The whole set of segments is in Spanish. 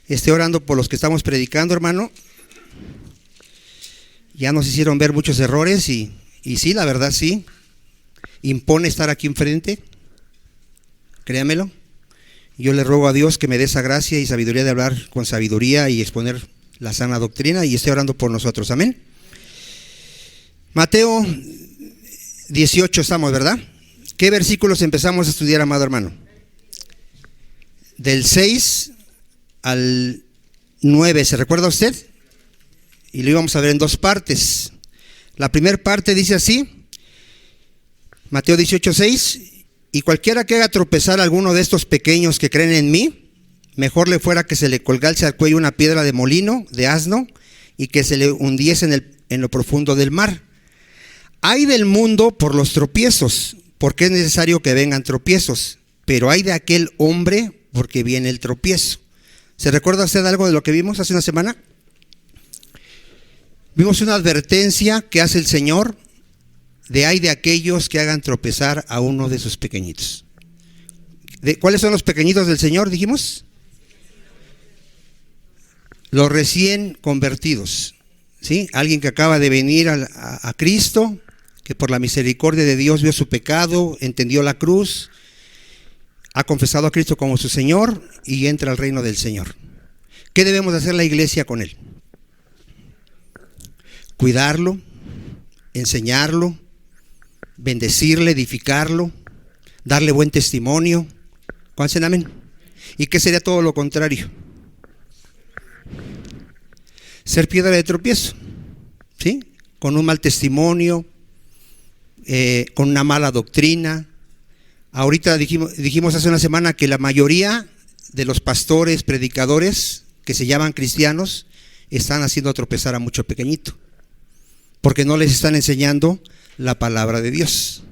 Esté orando por los que estamos predicando, hermano. Ya nos hicieron ver muchos errores y sí, la verdad sí. Impone estar aquí enfrente. Créamelo. Yo le ruego a Dios que me dé esa gracia y sabiduría de hablar con sabiduría y exponer la sana doctrina, y esté orando por nosotros. Amén. Mateo 18 estamos, ¿verdad? ¿Qué versículos empezamos a estudiar, amado hermano? Del 6 al 9, ¿se recuerda usted? Y lo íbamos a ver en dos partes. La primera parte dice así, Mateo 18, 6: y cualquiera que haga tropezar a alguno de estos pequeños que creen en mí, mejor le fuera que se le colgase al cuello una piedra de molino, de asno, y que se le hundiese en lo profundo del mar. Hay del mundo por los tropiezos, porque es necesario que vengan tropiezos, pero hay de aquel hombre porque viene el tropiezo. ¿Se recuerda usted algo de lo que vimos hace una semana? Vimos una advertencia que hace el Señor de hay de aquellos que hagan tropezar a uno de sus pequeñitos. ¿Cuáles son los pequeñitos del Señor, dijimos? Los recién convertidos, ¿sí? Alguien que acaba de venir a Cristo, que por la misericordia de Dios vio su pecado, entendió la cruz, ha confesado a Cristo como su Señor y entra al reino del Señor. ¿Qué debemos hacer la iglesia con él? Cuidarlo, enseñarlo, bendecirle, edificarlo, darle buen testimonio. ¿Cuántos dicen amén? ¿Y qué sería todo lo contrario? Ser piedra de tropiezo, ¿sí? Con un mal testimonio, con una mala doctrina. Ahorita dijimos hace una semana que la mayoría de los pastores, predicadores que se llaman cristianos, están haciendo tropezar a mucho pequeñito, porque no les están enseñando la palabra de Dios.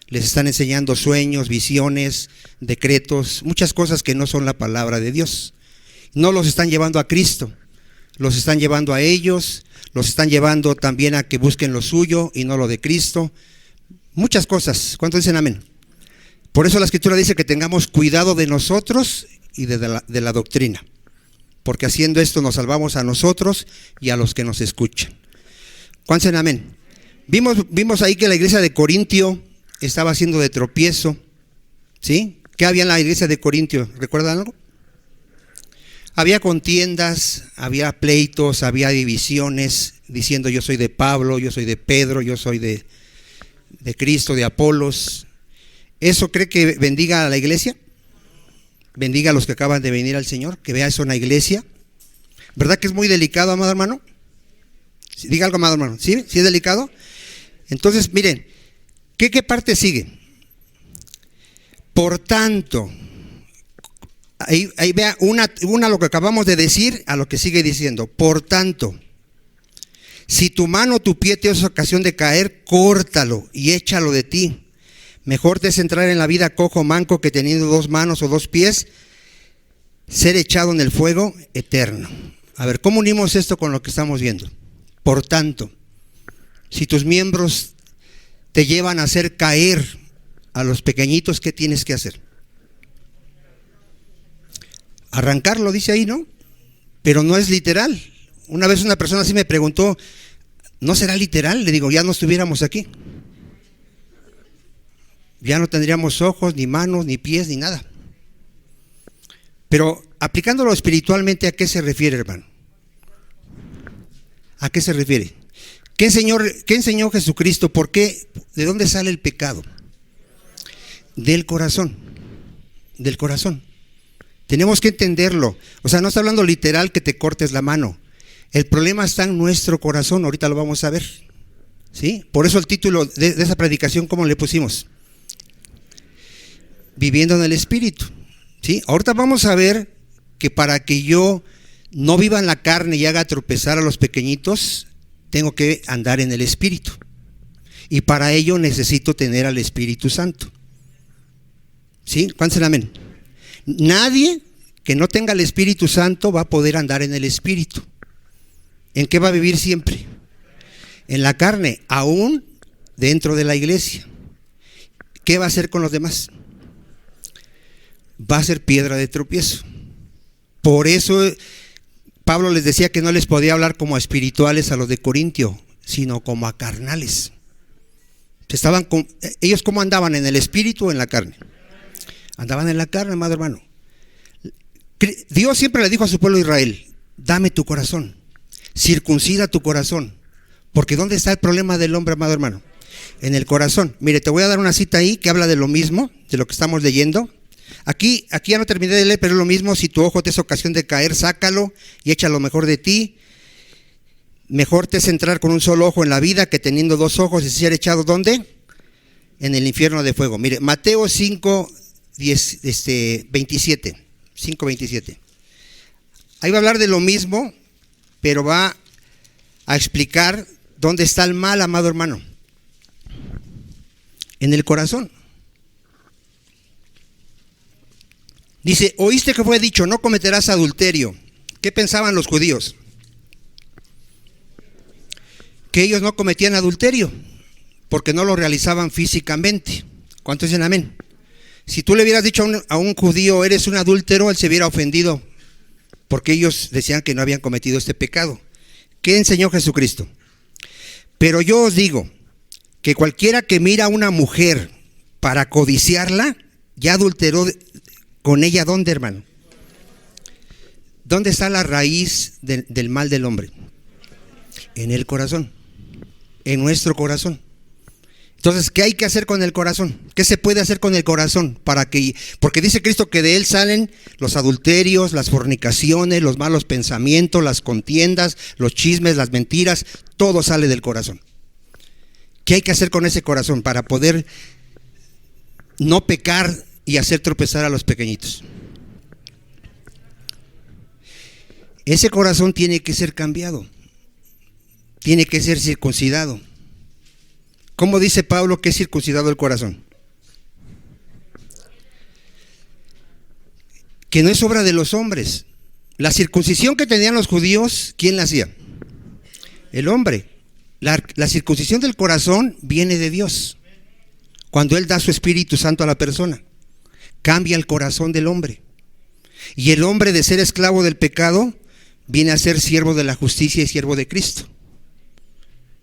Les están enseñando sueños, visiones, decretos, muchas cosas que no son la palabra de Dios. No los están llevando a Cristo, los están llevando a ellos, los están llevando también a que busquen lo suyo y no lo de Cristo. Muchas cosas. ¿Cuántos dicen amén? Por eso la Escritura dice que tengamos cuidado de nosotros y de la doctrina, porque haciendo esto nos salvamos a nosotros y a los que nos escuchan. ¿Cuántos dicen amén? Vimos ahí que la iglesia de Corintio estaba haciendo de tropiezo, ¿sí? ¿Qué había en la iglesia de Corintio? ¿Recuerdan algo? Había contiendas, había pleitos, había divisiones, diciendo yo soy de Pablo, yo soy de Pedro, yo soy de Cristo, de Apolos. ¿Eso cree que bendiga a la iglesia? ¿Bendiga a los que acaban de venir al Señor? ¿Que vea eso en la iglesia? ¿Verdad que es muy delicado, amado hermano? Diga algo, amado hermano. ¿Sí? ¿Sí es delicado? Entonces, miren, ¿qué parte sigue? Por tanto, ahí vea una lo que acabamos de decir a lo que sigue diciendo. Por tanto, si tu mano o tu pie te es ocasión de caer, córtalo y échalo de ti. Mejor te es entrar en la vida cojo o manco que teniendo dos manos o dos pies, ser echado en el fuego eterno. A ver, ¿cómo unimos esto con lo que estamos viendo? Por tanto, si tus miembros te llevan a hacer caer a los pequeñitos, ¿qué tienes que hacer? Arrancarlo, dice ahí, ¿no? Pero no es literal. Una vez una persona así me preguntó, ¿no será literal? Le digo, ya no estuviéramos aquí. Ya no tendríamos ojos, ni manos, ni pies, ni nada. Pero aplicándolo espiritualmente, ¿a qué se refiere, hermano? ¿A qué se refiere? ¿Qué enseñó Jesucristo? ¿Por qué? ¿De dónde sale el pecado? Del corazón. Del corazón. Tenemos que entenderlo. O sea, no está hablando literal que te cortes la mano. El problema está en nuestro corazón. Ahorita lo vamos a ver, ¿sí? Por eso el título de esa predicación, ¿cómo le pusimos? Viviendo en el Espíritu, ¿sí? Ahorita vamos a ver que para que yo no viva en la carne y haga tropezar a los pequeñitos, tengo que andar en el Espíritu. Y para ello necesito tener al Espíritu Santo, ¿sí? ¿Cuántos dicen amén? Nadie que no tenga el Espíritu Santo va a poder andar en el Espíritu. ¿En qué va a vivir siempre? En la carne, aún dentro de la iglesia. ¿Qué va a hacer con los demás? Va a ser piedra de tropiezo. Por eso Pablo les decía que no les podía hablar como a espirituales a los de Corintio, sino como a carnales. Ellos ¿cómo andaban? ¿En el espíritu o en la carne? Andaban en la carne, amado hermano. Dios siempre le dijo a su pueblo de Israel: dame tu corazón, circuncida tu corazón. Porque ¿dónde está el problema del hombre, amado hermano? En el corazón. Mire, te voy a dar una cita ahí que habla de lo mismo, de lo que estamos leyendo. Aquí ya no terminé de leer, pero es lo mismo. Si tu ojo te es ocasión de caer, sácalo y echa lo mejor de ti. Mejor te es entrar con un solo ojo en la vida que teniendo dos ojos y ser echado ¿dónde? En el infierno de fuego. Mire, Mateo 5:27. Ahí va a hablar de lo mismo, pero va a explicar dónde está el mal, amado hermano. En el corazón. Dice: oíste que fue dicho, no cometerás adulterio. ¿Qué pensaban los judíos? Que ellos no cometían adulterio, porque no lo realizaban físicamente. ¿Cuántos dicen amén? Si tú le hubieras dicho a un judío, eres un adúltero, él se hubiera ofendido, porque ellos decían que no habían cometido este pecado. ¿Qué enseñó Jesucristo? Pero yo os digo, que cualquiera que mira a una mujer para codiciarla, ya adulteró con ella. ¿Dónde, hermano? ¿Dónde está la raíz del mal del hombre? En el corazón, en nuestro corazón. Entonces, ¿qué hay que hacer con el corazón? ¿Qué se puede hacer con el corazón? Porque dice Cristo que de él salen los adulterios, las fornicaciones, los malos pensamientos, las contiendas, los chismes, las mentiras, todo sale del corazón. ¿Qué hay que hacer con ese corazón para poder no pecar y hacer tropezar a los pequeñitos? Ese corazón tiene que ser cambiado, tiene que ser circuncidado. ¿Cómo dice Pablo que es circuncidado el corazón? Que no es obra de los hombres. La circuncisión que tenían los judíos, ¿quién la hacía? El hombre. La circuncisión del corazón viene de Dios. Cuando Él da su Espíritu Santo a la persona, cambia el corazón del hombre. Y el hombre, de ser esclavo del pecado, viene a ser siervo de la justicia y siervo de Cristo.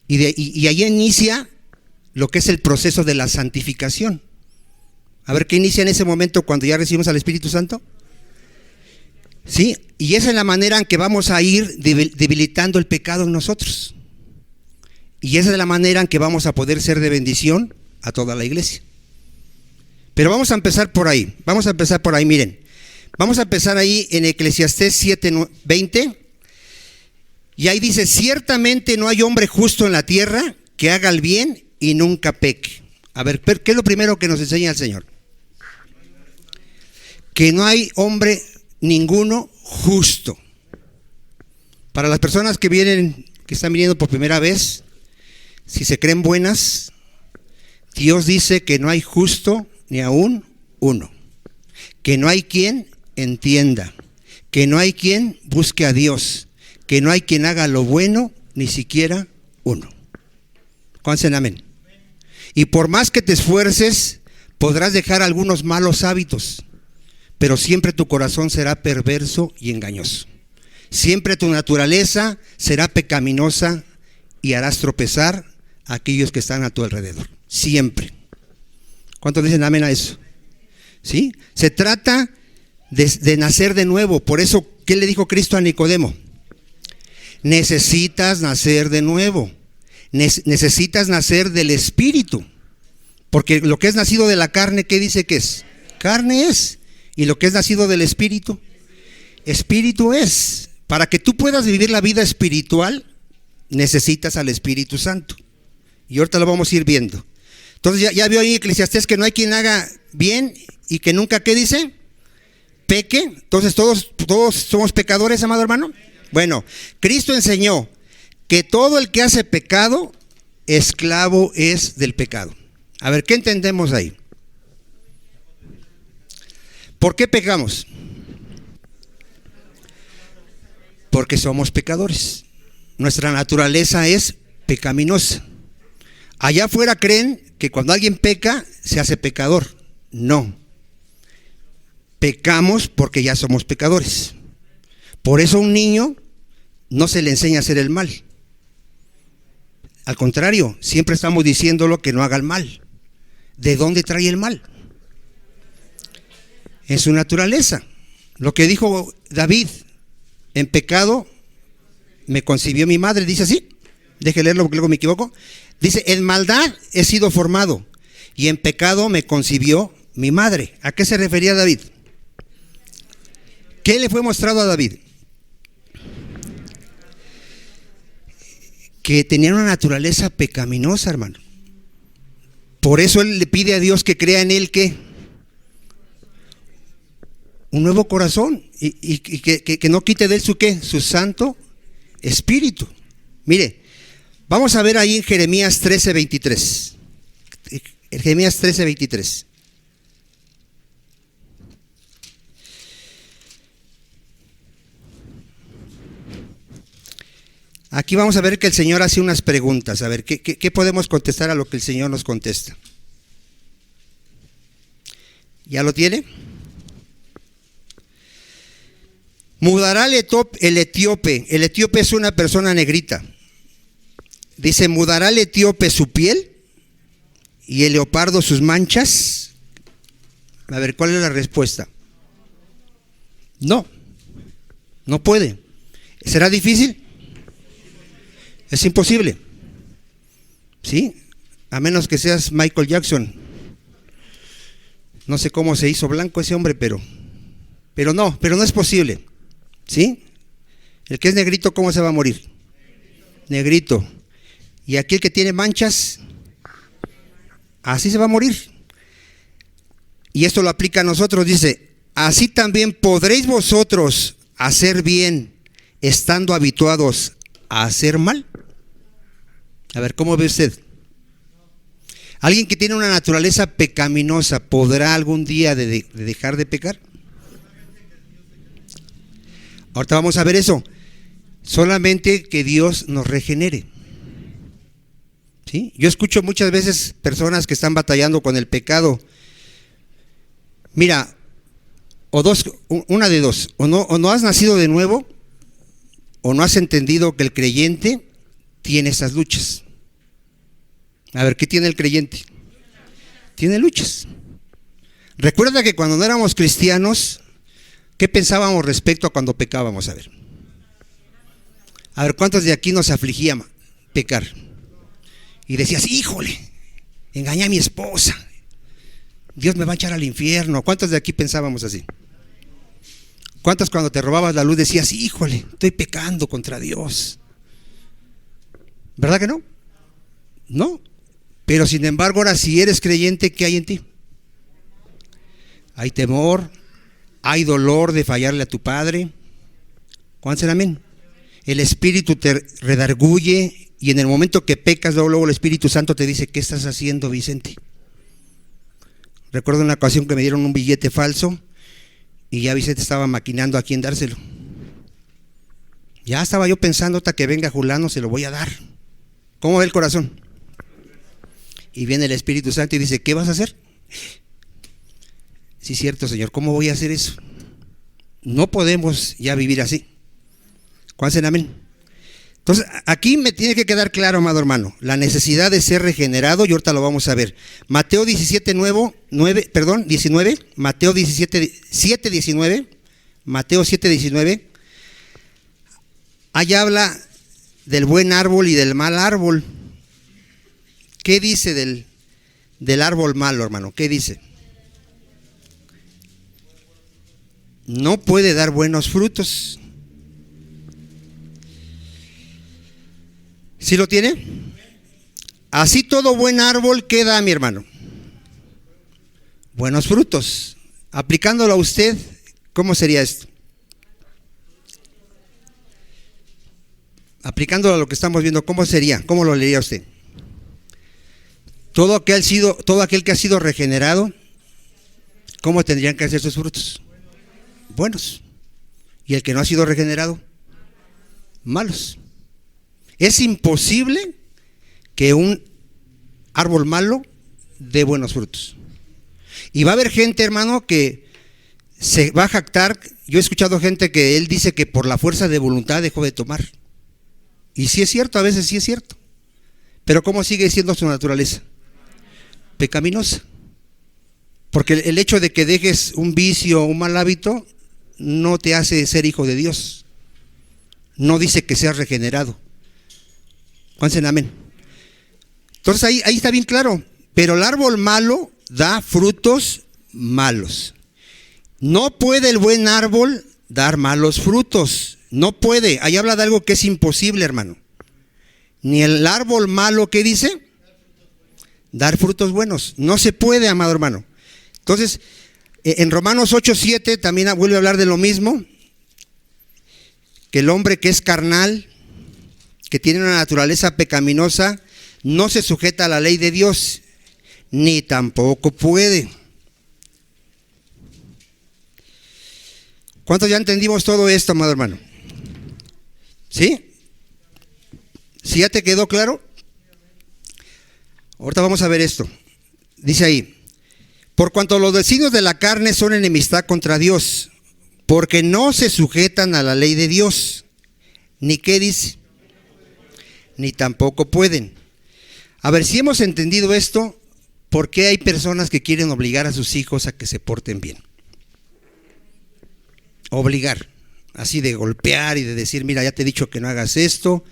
Y ahí inicia lo que es el proceso de la santificación. A ver, ¿qué inicia en ese momento cuando ya recibimos al Espíritu Santo? Sí, y esa es la manera en que vamos a ir debilitando el pecado en nosotros. Y esa es la manera en que vamos a poder ser de bendición a toda la iglesia. Pero vamos a empezar por ahí. Miren. Vamos a empezar ahí en Eclesiastés 7:20. Y ahí dice: ciertamente no hay hombre justo en la tierra que haga el bien y nunca peque. A ver, ¿qué es lo primero que nos enseña el Señor? Que no hay hombre ninguno justo. Para las personas que están viniendo por primera vez, si se creen buenas, Dios dice que no hay justo ni aún uno. Que no hay quien entienda. Que no hay quien busque a Dios. Que no hay quien haga lo bueno, ni siquiera uno. ¿Cuántos dicen amén? Y por más que te esfuerces, podrás dejar algunos malos hábitos, pero siempre tu corazón será perverso y engañoso. Siempre tu naturaleza será pecaminosa y harás tropezar a aquellos que están a tu alrededor. Siempre. ¿Cuántos dicen amén a eso? ¿Sí? Se trata de nacer de nuevo. Por eso, ¿qué le dijo Cristo a Nicodemo? Necesitas nacer de nuevo. Necesitas nacer del Espíritu. Porque lo que es nacido de la carne, ¿qué dice que es? Carne es. Y lo que es nacido del Espíritu, Espíritu es. Para que tú puedas vivir la vida espiritual, necesitas al Espíritu Santo. Y ahorita lo vamos a ir viendo. Entonces ya vio ahí Eclesiastés que no hay quien haga bien y que nunca, ¿qué dice? Peque. Entonces todos somos pecadores, amado hermano. Bueno, Cristo enseñó que todo el que hace pecado, esclavo es del pecado. A ver, ¿qué entendemos ahí? ¿Por qué pecamos? Porque somos pecadores. Nuestra naturaleza es pecaminosa. Allá afuera creen que cuando alguien peca, se hace pecador. No. Pecamos porque ya somos pecadores. Por eso a un niño no se le enseña a hacer el mal. Al contrario, siempre estamos diciéndolo que no haga el mal. ¿De dónde trae el mal? En su naturaleza. Lo que dijo David, en pecado me concibió mi madre, dice así. Deje leerlo porque luego me equivoco. Dice, en maldad he sido formado y en pecado me concibió mi madre. ¿A qué se refería David? ¿Qué le fue mostrado a David? Que tenía una naturaleza pecaminosa, hermano. Por eso él le pide a Dios que crea en él, ¿qué? Un nuevo corazón y que no quite de él su ¿qué? Su Santo Espíritu. Mire, vamos a ver ahí en Jeremías 13:23. Jeremías 13:23. Aquí vamos a ver que el Señor hace unas preguntas. A ver, ¿qué podemos contestar a lo que el Señor nos contesta? ¿Ya lo tiene? Mudará el etíope. El etíope es una persona negrita. Dice, ¿mudará el etíope su piel y el leopardo sus manchas? A ver, ¿cuál es la respuesta? No, no puede. ¿Será difícil? Es imposible. ¿Sí? A menos que seas Michael Jackson. No sé cómo se hizo blanco ese hombre, pero no es posible. ¿Sí? El que es negrito, ¿cómo se va a morir? Negrito. Y aquel que tiene manchas, así se va a morir. Y esto lo aplica a nosotros, dice, así también podréis vosotros hacer bien estando habituados a hacer mal. A ver, ¿cómo ve usted? ¿Alguien que tiene una naturaleza pecaminosa podrá algún día de dejar de pecar? Ahorita vamos a ver eso. Solamente que Dios nos regenere. ¿Sí? Yo escucho muchas veces personas que están batallando con el pecado. Mira, una de dos, o no has nacido de nuevo, o no has entendido que el creyente tiene esas luchas. A ver, ¿qué tiene el creyente? Tiene luchas. Recuerda que cuando no éramos cristianos, ¿qué pensábamos respecto a cuando pecábamos? A ver, ¿cuántos de aquí nos afligía pecar? Y decías, híjole, engañé a mi esposa, Dios me va a echar al infierno. ¿Cuántos de aquí pensábamos así? ¿Cuántos cuando te robabas la luz decías, híjole, estoy pecando contra Dios? ¿Verdad que no? No. Pero sin embargo, ahora si eres creyente, ¿qué hay en ti? Hay temor, hay dolor de fallarle a tu padre. ¿Cuántos dicen amén? El Espíritu te redarguye y en el momento que pecas, luego el Espíritu Santo te dice, ¿qué estás haciendo, Vicente? Recuerdo una ocasión que me dieron un billete falso y ya Vicente estaba maquinando a quién dárselo. Ya estaba yo pensando, hasta que venga Julano se lo voy a dar. ¿Cómo ve el corazón? Y viene el Espíritu Santo y dice, ¿qué vas a hacer? Sí, cierto, Señor, ¿cómo voy a hacer eso? No podemos ya vivir así. ¿Cuántos dicen amén? Entonces, aquí me tiene que quedar claro, amado hermano, la necesidad de ser regenerado, y ahorita lo vamos a ver. Mateo 19, Mateo 7:19, Mateo 7:19, allá habla del buen árbol y del mal árbol. ¿Qué dice del árbol malo, hermano? ¿Qué dice? No puede dar buenos frutos. ¿Sí lo tiene? Así todo buen árbol, ¿qué da, mi hermano? Buenos frutos. Aplicándolo a usted, ¿cómo sería esto? Aplicándolo a lo que estamos viendo, ¿cómo sería? ¿Cómo lo leería usted? Todo aquel que ha sido regenerado, ¿cómo tendrían que ser sus frutos? Buenos. Y el que no ha sido regenerado, malos. Es imposible que un árbol malo dé buenos frutos. Y va a haber gente, hermano, que se va a jactar. Yo he escuchado gente que él dice que por la fuerza de voluntad dejó de tomar. Y sí es cierto, a veces sí es cierto. Pero ¿cómo sigue siendo su naturaleza? Pecaminosa. Porque el hecho de que dejes un vicio, un mal hábito, no te hace ser hijo de Dios. No dice que seas regenerado. ¿Cuántos dicen amén? Entonces ahí está bien claro. Pero el árbol malo da frutos malos. No puede el buen árbol dar malos frutos. No puede. Ahí habla de algo que es imposible, hermano. Ni el árbol malo, ¿qué dice? Dar frutos buenos. No se puede, amado hermano. Entonces, en Romanos 8:7 también vuelve a hablar de lo mismo. Que el hombre que es carnal, que tiene una naturaleza pecaminosa, no se sujeta a la ley de Dios, ni tampoco puede. ¿Cuántos ya entendimos todo esto, amado hermano? ¿Sí? ¿Sí ya te quedó claro? Ahorita vamos a ver esto. Dice ahí: por cuanto los designios de la carne son enemistad contra Dios, porque no se sujetan a la ley de Dios. ¿Ni qué dice? Ni tampoco pueden. A ver, si hemos entendido esto, ¿por qué hay personas que quieren obligar a sus hijos a que se porten bien? Obligar, así de golpear y de decir, mira, ya te he dicho que no hagas esto.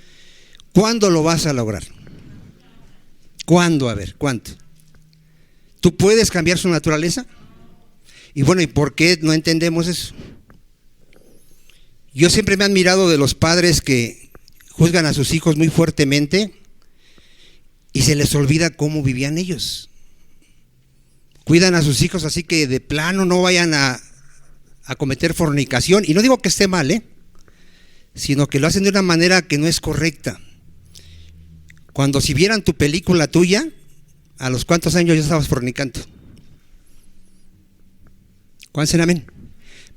¿Cuándo lo vas a lograr? ¿Cuándo? A ver, ¿cuánto? ¿Tú puedes cambiar su naturaleza? Y bueno, ¿y por qué no entendemos eso? Yo siempre me he admirado de los padres que juzgan a sus hijos muy fuertemente y se les olvida cómo vivían ellos. Cuidan a sus hijos así que de plano no vayan a cometer fornicación. Y no digo que esté mal, sino que lo hacen de una manera que no es correcta. Cuando si vieran tu película tuya, ¿a los cuántos años ya estabas fornicando? ¿Cuántos dicen amén?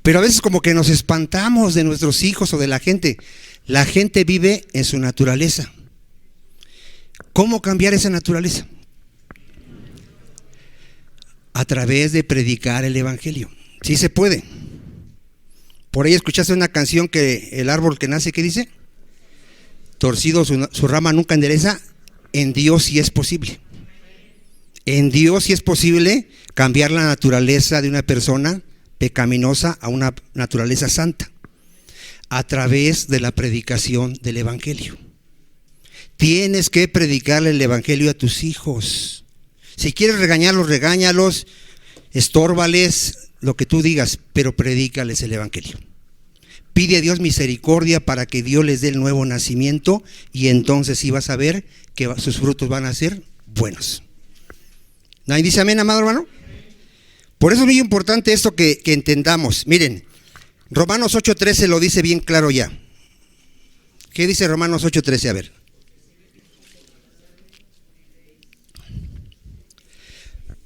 Pero a veces como que nos espantamos de nuestros hijos o de la gente. La gente vive en su naturaleza. ¿Cómo cambiar esa naturaleza? A través de predicar el evangelio. Sí se puede. Por ahí escuchaste una canción que el árbol que nace, ¿qué dice? Torcido su rama nunca endereza. En Dios sí es posible. En Dios sí es posible cambiar la naturaleza de una persona pecaminosa a una naturaleza santa a través de la predicación del evangelio. Tienes que predicarle el evangelio a tus hijos. Si quieres regañarlos, regáñalos, estórbales, lo que tú digas, pero predícales el evangelio. Pide a Dios misericordia para que Dios les dé el nuevo nacimiento y entonces sí vas a ver que sus frutos van a ser buenos. ¿Nadie dice amén, amado hermano? Por eso es muy importante esto que entendamos. Miren, Romanos 8:13 lo dice bien claro ya. ¿Qué dice Romanos 8:13? A ver.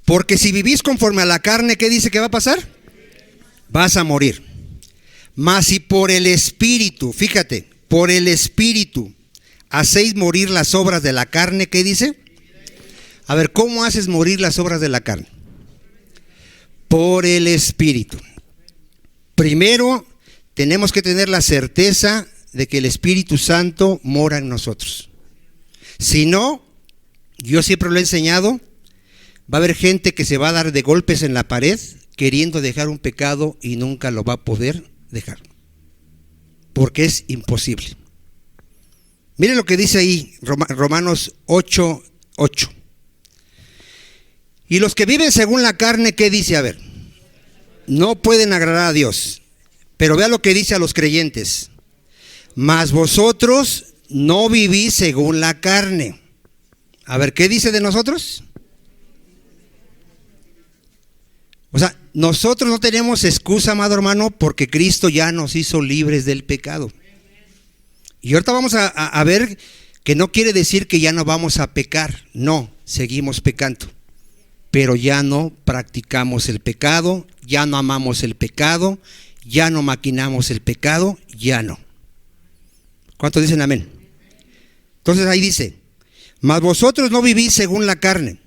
Porque si vivís conforme a la carne, ¿qué dice que va a pasar? Vas a morir. Mas si por el Espíritu, fíjate, por el Espíritu hacéis morir las obras de la carne, ¿qué dice? A ver, ¿cómo haces morir las obras de la carne? Por el Espíritu. Primero, tenemos que tener la certeza de que el Espíritu Santo mora en nosotros. Si no, yo siempre lo he enseñado, va a haber gente que se va a dar de golpes en la pared queriendo dejar un pecado y nunca lo va a poder dejar. Porque es imposible. Miren lo que dice ahí, Romanos 8:8. Y los que viven según la carne, ¿qué dice? A ver, no pueden agradar a Dios. Pero vea lo que dice a los creyentes. Mas vosotros no vivís según la carne. A ver, ¿qué dice de nosotros? O sea, nosotros no tenemos excusa, amado hermano, porque Cristo ya nos hizo libres del pecado. Y ahorita vamos a ver que no quiere decir que ya no vamos a pecar. No, seguimos pecando. Pero ya no practicamos el pecado, ya no amamos el pecado, ya no maquinamos el pecado, ya no. ¿Cuántos dicen amén? Entonces ahí dice, mas vosotros no vivís según la carne,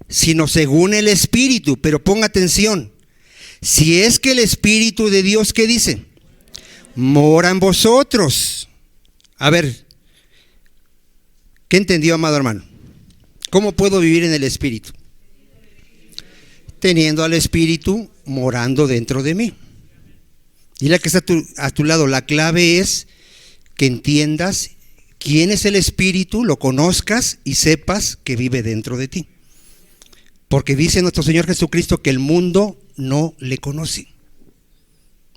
sino según el Espíritu. Pero ponga atención, Si es que el Espíritu de Dios, ¿qué dice? Mora en vosotros. A ver, ¿qué entendió, amado hermano? ¿Cómo puedo vivir en el Espíritu? Teniendo al Espíritu morando dentro de mí. Y la que está a tu lado, la clave es que entiendas quién es el Espíritu, lo conozcas y sepas que vive dentro de ti. Porque dice nuestro Señor Jesucristo que el mundo no le conoce,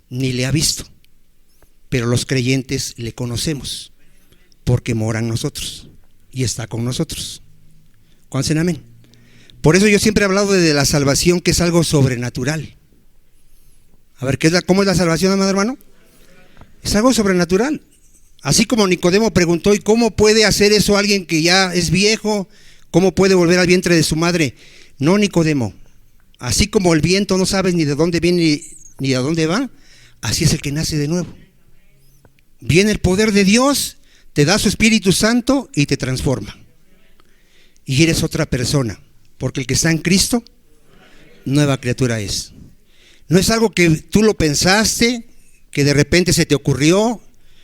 ni le ha visto, pero los creyentes le conocemos, porque mora en nosotros y está con nosotros. ¿Cuántos dicen amén? Por eso yo siempre he hablado de la salvación, que es algo sobrenatural. A ver, ¿cómo es la salvación, amado hermano? Es algo sobrenatural. Así como Nicodemo preguntó, ¿y cómo puede hacer eso alguien que ya es viejo? ¿Cómo puede volver al vientre de su madre? No, Nicodemo, así como el viento no sabes ni de dónde viene ni a dónde va, así es el que nace de nuevo. Viene el poder de Dios, te da su Espíritu Santo y te transforma. Y eres otra persona, porque el que está en Cristo, nueva criatura es. No es algo que tú lo pensaste, que de repente se te ocurrió,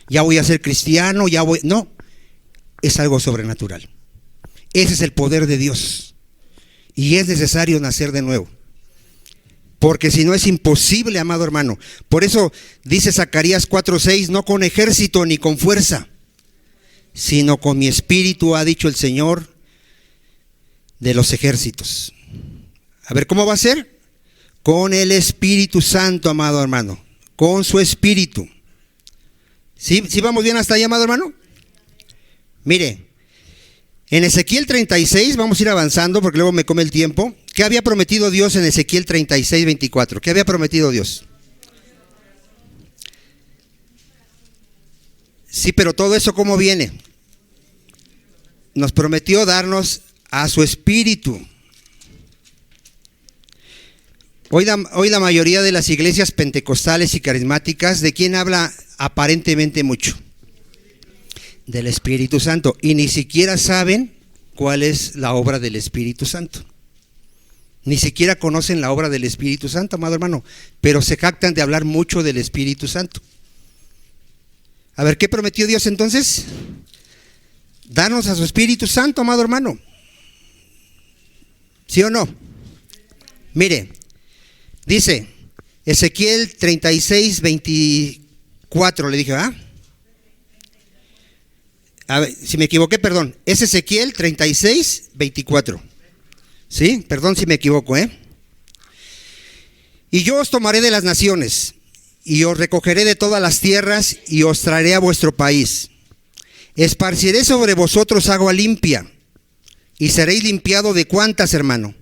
ya voy a ser cristiano, no, es algo sobrenatural. Ese es el poder de Dios. Y es necesario nacer de nuevo, porque si no es imposible, amado hermano. Por eso dice Zacarías 4:6, no con ejército ni con fuerza, sino con mi espíritu, ha dicho el Señor de los ejércitos. A ver, ¿cómo va a ser? Con el Espíritu Santo, amado hermano, con su espíritu. ¿Sí vamos bien hasta ahí, amado hermano? Mire, en Ezequiel 36, vamos a ir avanzando porque luego me come el tiempo. ¿Qué había prometido Dios en Ezequiel 36:24? ¿Qué había prometido Dios? Sí, pero todo eso, ¿cómo viene? Nos prometió darnos a su espíritu. Hoy la mayoría de las iglesias pentecostales y carismáticas, ¿de quién habla aparentemente mucho? Del Espíritu Santo, y ni siquiera saben cuál es la obra del Espíritu Santo. Ni siquiera conocen la obra del Espíritu Santo, amado hermano, pero se jactan de hablar mucho del Espíritu Santo. A ver, ¿qué prometió Dios entonces? Darnos a su Espíritu Santo, amado hermano. ¿Sí o no? Mire, dice Ezequiel 36:24, le dije, ¿ah? A ver, si me equivoqué, perdón. Es Ezequiel 36:24. ¿Sí? Perdón si me equivoco, Y yo os tomaré de las naciones, y os recogeré de todas las tierras, y os traeré a vuestro país. Esparciré sobre vosotros agua limpia, y seréis limpiados de ¿cuántas, hermano?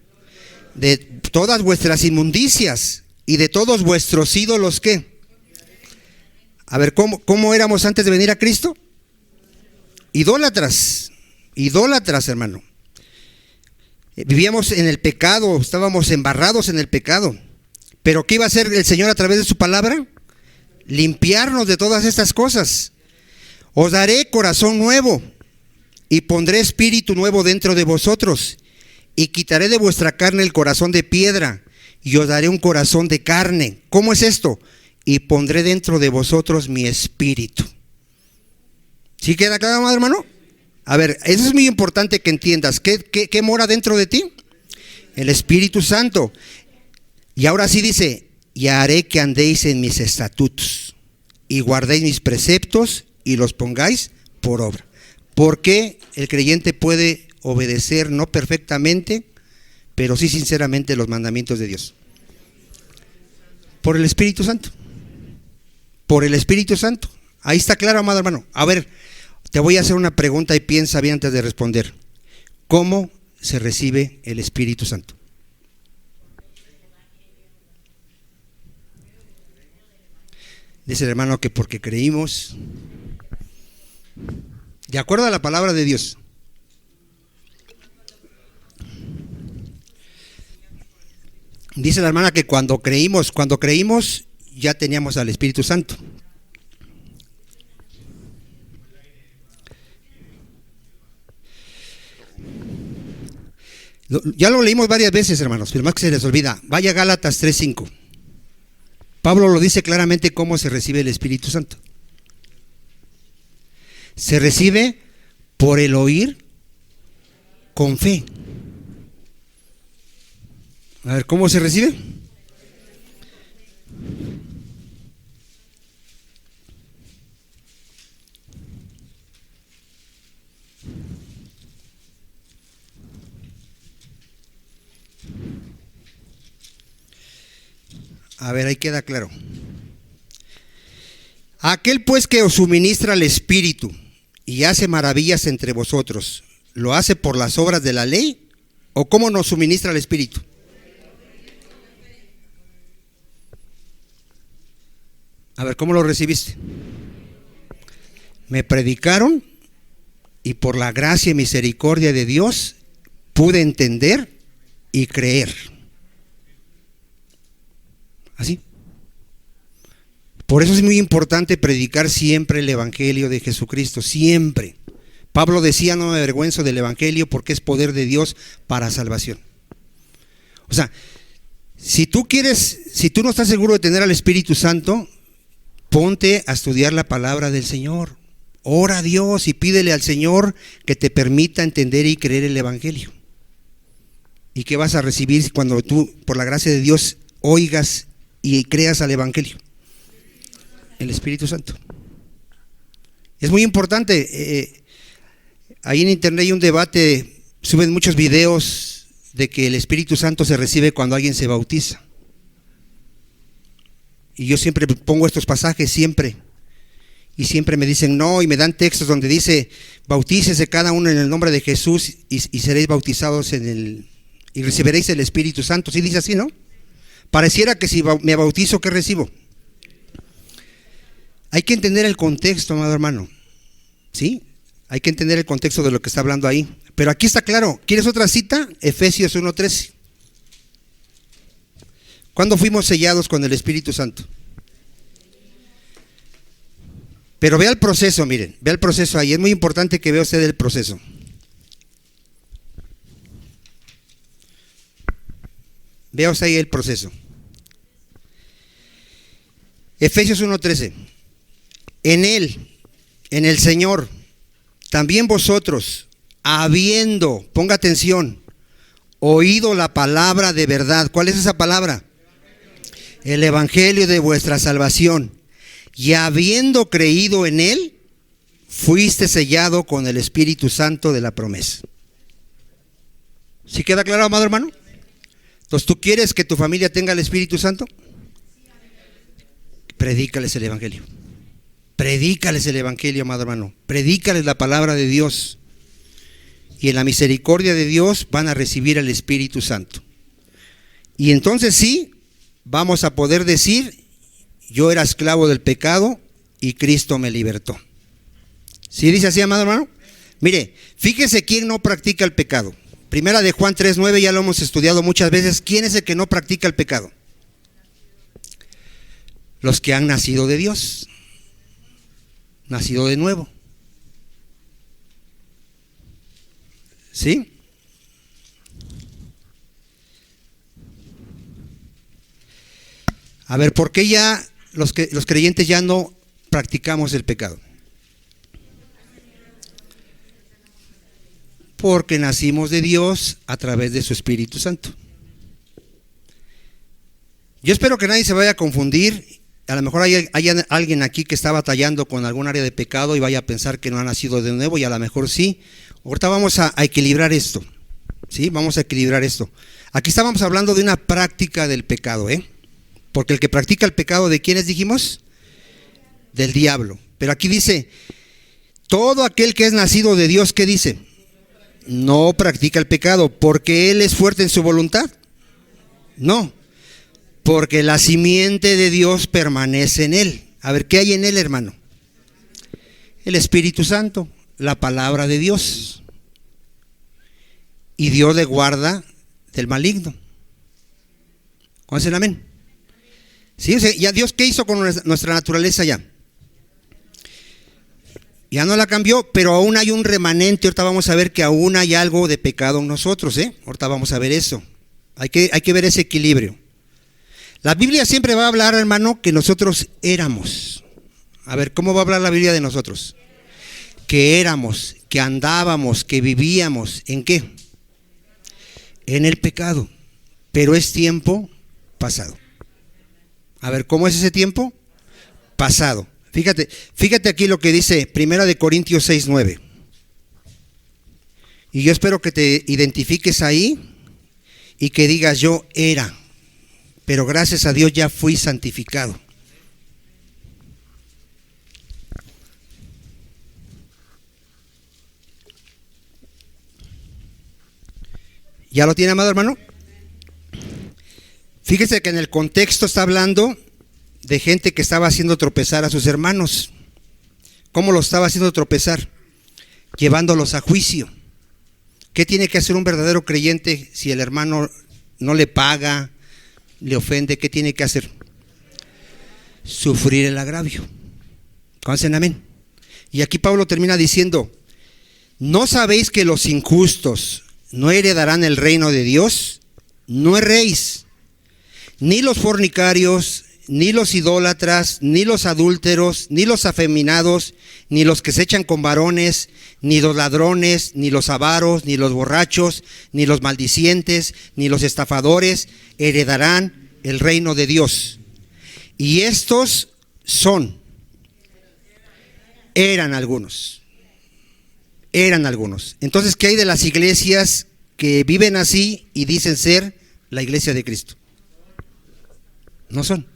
De todas vuestras inmundicias, y de todos vuestros ídolos, ¿qué? A ver, ¿cómo éramos antes de venir a Cristo? Idólatras, hermano. Vivíamos en el pecado, estábamos embarrados en el pecado. Pero ¿qué iba a hacer el Señor a través de su palabra? Limpiarnos de todas estas cosas. Os daré corazón nuevo y pondré espíritu nuevo dentro de vosotros, y quitaré de vuestra carne el corazón de piedra y os daré un corazón de carne. ¿Cómo es esto? Y pondré dentro de vosotros mi espíritu. ¿Sí queda claro, hermano? A ver, eso es muy importante que entiendas. ¿Qué mora dentro de ti? El Espíritu Santo. Y ahora sí dice, y haré que andéis en mis estatutos, y guardéis mis preceptos, y los pongáis por obra. ¿Por qué el creyente puede obedecer, no perfectamente, pero sí sinceramente, los mandamientos de Dios? Por el Espíritu Santo. Por el Espíritu Santo. Ahí está claro, amado hermano. A ver, te voy a hacer una pregunta y piensa bien antes de responder. ¿Cómo se recibe el Espíritu Santo? Dice el hermano que porque creímos, de acuerdo a la palabra de Dios. Dice la hermana que cuando creímos ya teníamos al Espíritu Santo. Ya lo leímos varias veces, hermanos, pero más que se les olvida. Vaya a Gálatas 3:5. Pablo lo dice claramente cómo se recibe el Espíritu Santo. Se recibe por el oír con fe. A ver, ¿cómo se recibe? A ver, ahí queda claro. Aquel pues que os suministra el Espíritu y hace maravillas entre vosotros, ¿lo hace por las obras de la ley? ¿O cómo nos suministra el Espíritu? A ver, ¿cómo lo recibiste? Me predicaron y por la gracia y misericordia de Dios pude entender y creer. Así. Por eso es muy importante predicar siempre el Evangelio de Jesucristo, siempre. Pablo decía, no me avergüenzo del Evangelio porque es poder de Dios para salvación. O sea, si tú no estás seguro de tener al Espíritu Santo, ponte a estudiar la palabra del Señor. Ora a Dios y pídele al Señor que te permita entender y creer el Evangelio. ¿Y qué vas a recibir cuando tú, por la gracia de Dios, oigas y creas al Evangelio? El Espíritu Santo. Es muy importante. Ahí en internet hay un debate, suben muchos videos de que el Espíritu Santo se recibe cuando alguien se bautiza. Y yo siempre pongo estos pasajes, siempre. Y siempre me dicen no, y me dan textos donde dice, bautícese cada uno en el nombre de Jesús y seréis bautizados y recibiréis el Espíritu Santo. ¿Sí dice así, no? Pareciera que si me bautizo, ¿qué recibo? Hay que entender el contexto, amado hermano. ¿Sí? Hay que entender el contexto de lo que está hablando ahí. Pero aquí está claro. ¿Quieres otra cita? Efesios 1:13. ¿Cuándo fuimos sellados con el Espíritu Santo? Pero vea el proceso, miren. Vea el proceso ahí. Es muy importante que vea usted el proceso. Vea usted ahí el proceso. Efesios 1:13. En Él, en el Señor, también vosotros, habiendo, ponga atención, oído la palabra de verdad. ¿Cuál es esa palabra? El Evangelio de vuestra salvación. Y habiendo creído en Él, fuiste sellado con el Espíritu Santo de la promesa. ¿Sí queda claro, amado hermano? Entonces, ¿tú quieres que tu familia tenga el Espíritu Santo? Predícales el Evangelio. Predícales el Evangelio, amado hermano. Predícales la palabra de Dios. Y en la misericordia de Dios van a recibir el Espíritu Santo. Y entonces sí, vamos a poder decir, yo era esclavo del pecado y Cristo me libertó. ¿Sí dice así, amado hermano? Mire, fíjese quién no practica el pecado. Primera de Juan 3:9, ya lo hemos estudiado muchas veces. ¿Quién es el que no practica el pecado? Los que han nacido de Dios. Nacido de nuevo. ¿Sí? A ver, ¿por qué ya los creyentes ya no practicamos el pecado? Porque nacimos de Dios a través de su Espíritu Santo. Yo espero que nadie se vaya a confundir. A lo mejor hay alguien aquí que está batallando con algún área de pecado y vaya a pensar que no ha nacido de nuevo, y a lo mejor sí. Ahorita vamos a equilibrar esto. ¿Sí? Vamos a equilibrar esto. Aquí estábamos hablando de una práctica del pecado, porque el que practica el pecado, ¿de quiénes dijimos? Del diablo. Pero aquí dice, todo aquel que es nacido de Dios, ¿qué dice? No practica el pecado, porque Él es fuerte en su voluntad. No, porque la simiente de Dios permanece en Él. A ver, ¿qué hay en Él, hermano? El Espíritu Santo, la palabra de Dios. Y Dios le guarda del maligno. ¿Cuál es el amén? ¿Sí? O sea, ya Dios, ¿qué hizo con nuestra naturaleza ya? Ya no la cambió, pero aún hay un remanente. Ahorita vamos a ver que aún hay algo de pecado en nosotros, Ahorita vamos a ver eso. Hay que ver ese equilibrio. La Biblia siempre va a hablar, hermano, que nosotros éramos. A ver, ¿cómo va a hablar la Biblia de nosotros? Que éramos, que andábamos, que vivíamos. ¿En qué? En el pecado. Pero es tiempo pasado. A ver, ¿cómo es ese tiempo? Pasado. Fíjate aquí lo que dice 1 Corintios 6:9. Y yo espero que te identifiques ahí y que digas: yo era, pero gracias a Dios ya fui santificado. ¿Ya lo tiene, amado hermano? Fíjese que en el contexto está hablando de gente que estaba haciendo tropezar a sus hermanos. ¿Cómo los estaba haciendo tropezar? Llevándolos a juicio. ¿Qué tiene que hacer un verdadero creyente si el hermano no le paga, le ofende? ¿Qué tiene que hacer? Sufrir el agravio. ¿Conocen? Amén. Y aquí Pablo termina diciendo: ¿no sabéis que los injustos no heredarán el reino de Dios? No erréis, ni los fornicarios, ni los idólatras, ni los adúlteros, ni los afeminados, ni los que se echan con varones, ni los ladrones, ni los avaros, ni los borrachos, ni los maldicientes, ni los estafadores heredarán el reino de Dios. Y estos eran algunos. Entonces, ¿qué hay de las iglesias que viven así y dicen ser la iglesia de Cristo? No son.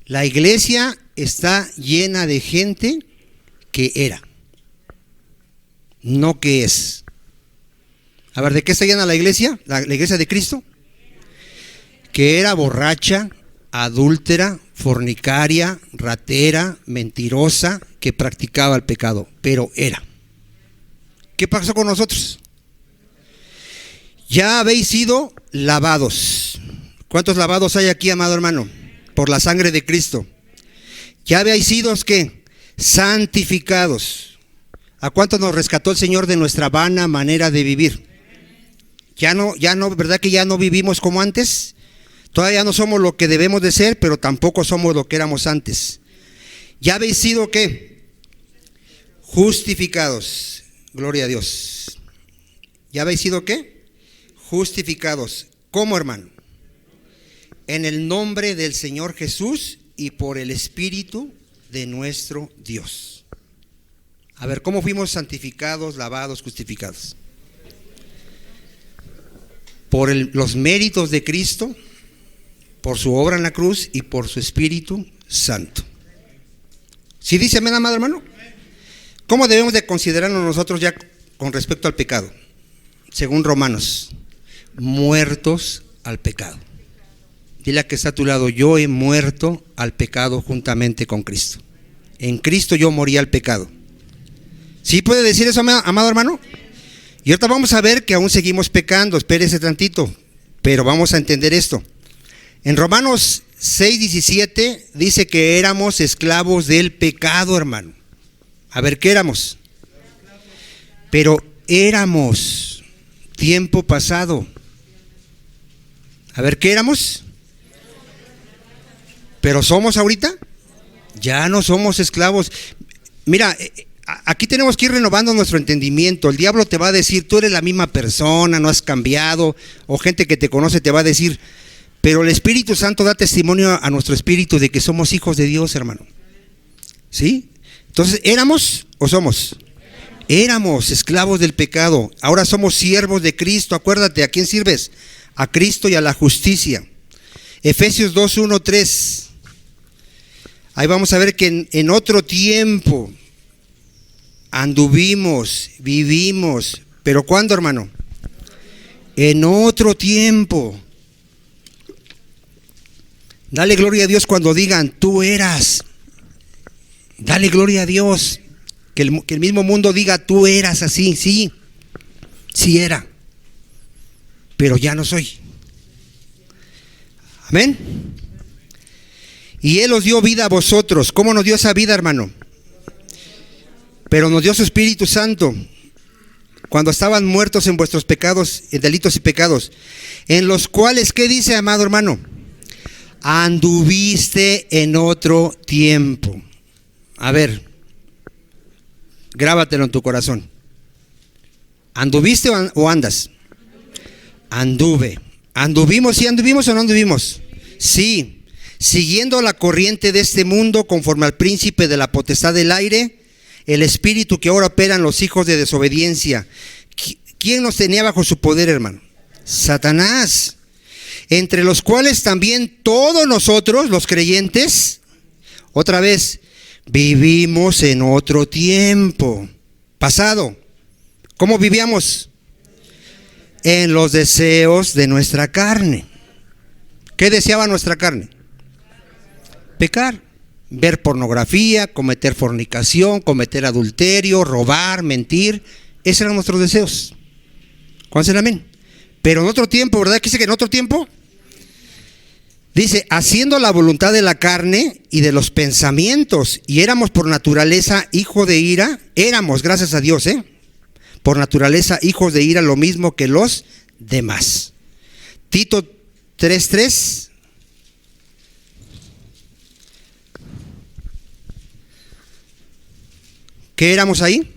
La iglesia está llena de gente que era, no que es. A ver, ¿de qué está llena la iglesia? La iglesia de Cristo. Que era borracha, adúltera, fornicaria, ratera, mentirosa, que practicaba el pecado, pero era. ¿Qué pasó con nosotros? Ya habéis sido lavados. ¿Cuántos lavados hay aquí, amado hermano? Por la sangre de Cristo. Ya habéis sido, ¿qué? Santificados. ¿A cuántos nos rescató el Señor de nuestra vana manera de vivir? Ya no, ¿verdad que ya no vivimos como antes? Todavía no somos lo que debemos de ser, pero tampoco somos lo que éramos antes. Ya habéis sido, ¿qué? Justificados. Gloria a Dios. ¿Ya habéis sido qué? Justificados. ¿Cómo, hermano? En el nombre del Señor Jesús y por el Espíritu de nuestro Dios. A ver, ¿cómo fuimos santificados, lavados, justificados? Por los méritos de Cristo, por su obra en la cruz y por su Espíritu Santo. ¿Sí dice amén, amado hermano? ¿Cómo debemos de considerarnos nosotros ya con respecto al pecado? Según Romanos, muertos al pecado. Dile a que está a tu lado: yo he muerto al pecado juntamente con Cristo. En Cristo yo morí al pecado. ¿Sí puede decir eso, amado hermano? Y ahorita vamos a ver que aún seguimos pecando. Espérese tantito, pero vamos a entender esto. En Romanos 6:17 dice que éramos esclavos del pecado, hermano. A ver, ¿qué éramos? Pero éramos, tiempo pasado. A ver, ¿qué éramos? Pero somos ahorita, ya no somos esclavos. Mira, aquí tenemos que ir renovando nuestro entendimiento. El diablo te va a decir: tú eres la misma persona, no has cambiado. O gente que te conoce te va a decir, pero el Espíritu Santo da testimonio a nuestro espíritu de que somos hijos de Dios, hermano. ¿Sí? Entonces, ¿éramos o somos? Éramos esclavos del pecado. Ahora somos siervos de Cristo. Acuérdate, ¿a quién sirves? A Cristo y a la justicia. Efesios 2:1-3. Ahí vamos a ver que en otro tiempo anduvimos, vivimos. ¿Pero cuándo, hermano? En otro tiempo. Dale gloria a Dios cuando digan: tú eras. Dale gloria a Dios. Que el mismo mundo diga: tú eras así. Sí era. Pero ya no soy. Amén. Y Él os dio vida a vosotros. ¿Cómo nos dio esa vida, hermano? Pero nos dio su Espíritu Santo. Cuando estaban muertos en vuestros pecados, en delitos y pecados, en los cuales, ¿qué dice, amado hermano? Anduviste en otro tiempo. A ver, grábatelo en tu corazón. ¿Anduviste o andas? Anduve. ¿Anduvimos? ¿Sí anduvimos o no anduvimos? Sí. Siguiendo la corriente de este mundo, conforme al príncipe de la potestad del aire, el espíritu que ahora opera en los hijos de desobediencia. ¿Quién nos tenía bajo su poder, hermano? Satanás. Entre los cuales también todos nosotros, los creyentes, otra vez, vivimos en otro tiempo pasado. ¿Cómo vivíamos? En los deseos de nuestra carne. ¿Qué deseaba nuestra carne? Pecar, ver pornografía, cometer fornicación, cometer adulterio, robar, mentir. Esos eran nuestros deseos. ¿Cuántos dicen amén? Pero en otro tiempo, ¿verdad? ¿Qué dice que en otro tiempo? Dice, haciendo la voluntad de la carne y de los pensamientos, y éramos por naturaleza hijos de ira, éramos, gracias a Dios, por naturaleza hijos de ira, lo mismo que los demás. Tito 3:3. ¿Qué éramos ahí?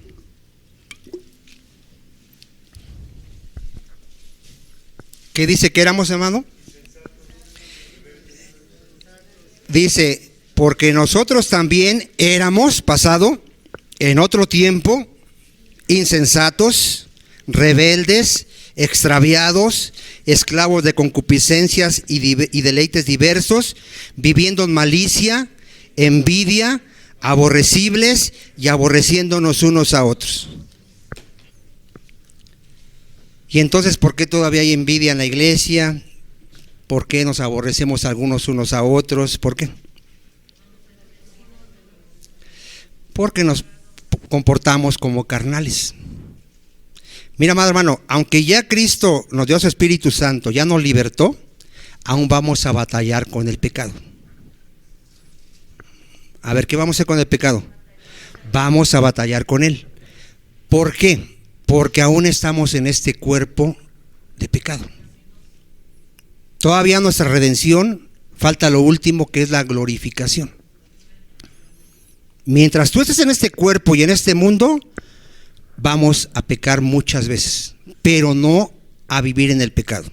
¿Qué dice que éramos, hermano? Dice, porque nosotros también éramos, pasado, en otro tiempo, insensatos, rebeldes, extraviados, esclavos de concupiscencias y deleites diversos, viviendo en malicia, envidia, aborrecibles y aborreciéndonos unos a otros. Y entonces, ¿por qué todavía hay envidia en la iglesia? ¿Por qué nos aborrecemos algunos unos a otros? ¿Por qué? Porque nos comportamos como carnales. Mira, amado hermano, aunque ya Cristo nos dio su Espíritu Santo, ya nos libertó, aún vamos a batallar con el pecado. A ver, ¿qué vamos a hacer con el pecado? Vamos a batallar con él. ¿Por qué? Porque aún estamos en este cuerpo de pecado. Todavía nuestra redención, falta lo último, que es la glorificación. Mientras tú estés en este cuerpo y en este mundo, vamos a pecar muchas veces, pero no a vivir en el pecado.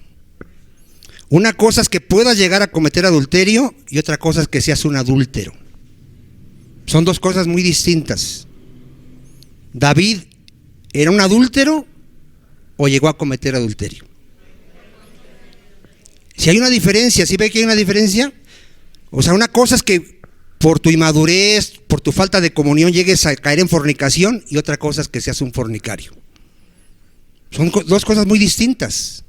Una cosa es que puedas llegar a cometer adulterio y otra cosa es que seas un adúltero. Son dos cosas muy distintas. ¿David era un adúltero o llegó a cometer adulterio? Si hay una diferencia, ¿sí ve que hay una diferencia? O sea, una cosa es que por tu inmadurez, por tu falta de comunión llegues a caer en fornicación, y otra cosa es que seas un fornicario. Son dos cosas muy distintas.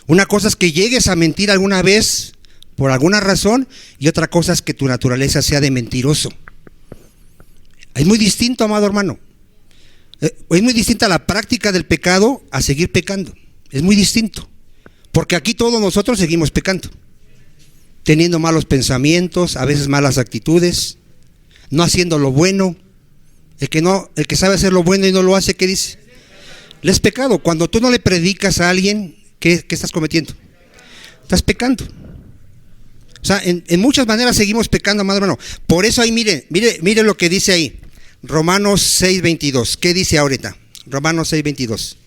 Una cosa es que llegues a mentir alguna vez por alguna razón, y otra cosa es que tu naturaleza sea de mentiroso. Es muy distinto, amado hermano. Es muy distinta la práctica del pecado a seguir pecando. Es muy distinto. Porque aquí todos nosotros seguimos pecando, teniendo malos pensamientos, a veces malas actitudes, no haciendo lo bueno. El que sabe hacer lo bueno y no lo hace, ¿qué dice? Le es pecado. Cuando tú no le predicas a alguien, ¿qué estás cometiendo? Estás pecando. O sea, en muchas maneras seguimos pecando, amado hermano. Por eso ahí mire lo que dice ahí, Romanos 6:22. ¿Qué dice ahorita? Romanos 6:22.